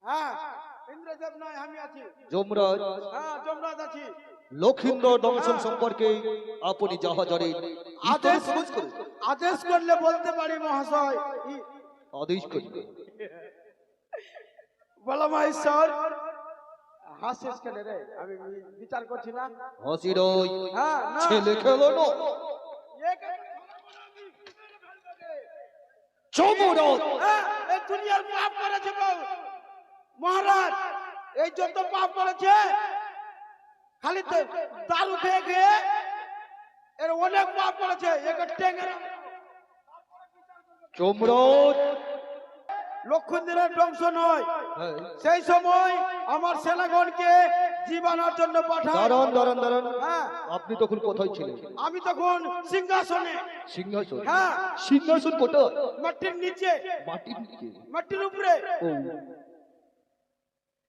হ্যাঁ, ইন্দ্রদেব নয়, আমি আছি। যমরাজ, হ্যাঁ, যমরাজ আছি। লক্ষিন্দর দংশন সম্পর্কে আপনি যাহা জানেন আদেশ খোঁজ করুন। আদেশ করলে বলতে পারি মহাশয়। আদেশ করুন। বলো মহেশ্বর, হাসিস কেন রে? আমি বিচার করছি না। হাসির ওই হ্যাঁ, না। ছেলে খেলো না। যমরাজ, হ্যাঁ, এই দুনিয়ার পাপ করেছে বউ। মহারাজ, এই যত পাপ করেছে খালি তো দারু খেয়ে খেয়ে এর অনেক পাপ করেছে। একে টেঙ্গে যমরাজ, লক্ষণদের ধ্বংস নয়। হ্যাঁ, সেই সময় আমার সেনাগণকে জীবানোর জন্য পাঠায়। দাঁড়ান দাঁড়ান দাঁড়ান, হ্যাঁ, আপনি তখন কোথায় ছিলেন? আমি তখন সিংহাসনে। সিংহাসন? হ্যাঁ, সিংহাসন কোথায়? মাটির নিচে, মাটির নিচে। মাটির উপরে। ও,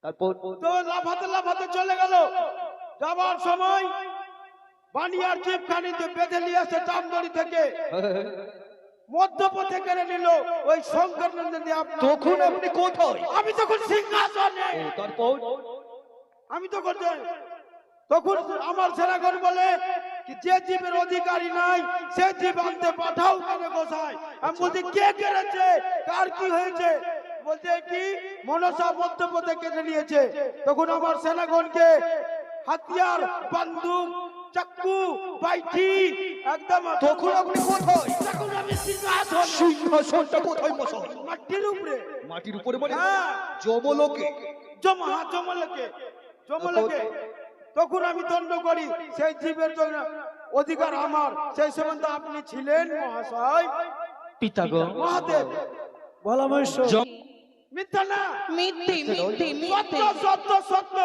তারপর? তো লাফাতে লাফাতে চলে গেল। যাবার সময় বানিয়ার জিপখানিতে বেঁধে নিয়ে আসে চামদড়ি থেকে। মধ্যপথে কেড়ে নিল ওই শঙ্কর নন্দী। তখন আপনি কোথায়? আমি তখন সিংহাসনে। ও, তারপর? আমি তখন আমার সেনাগণ বলে কি যে জীবের অধিকারী নাই সে জীব আনতে পাঠাও কেন গোসাই। আমি বলছি কে কেড়েছে, কার কি হয়েছে? বলছে কি মনসা মধ্যপথে কেটে নিয়েছে। তখন আমার সেনাগণকে হাতিয়ার, বন্দুক, চাকু, বাইঠি একদম। তখন আপনি কোথায়? তখন আমি সিংহাসনে। সিংহাসনটা কোথায় মশাই? মাটির উপরে। মাটির উপরে মানে? হ্যাঁ, যমলোকে? জমলকে। তখন আমি দণ্ড করি সেই জীবের জন্য অধিকার আমার। সেই সময় তো আপনি ছিলেন মহাশয়। পিতাগণ, মহাদেব। বলা মহেশ্বর, মিথ্যা না, মিথ্যে মিথ্যে সত্য মিথ্যে সত্য সত্য।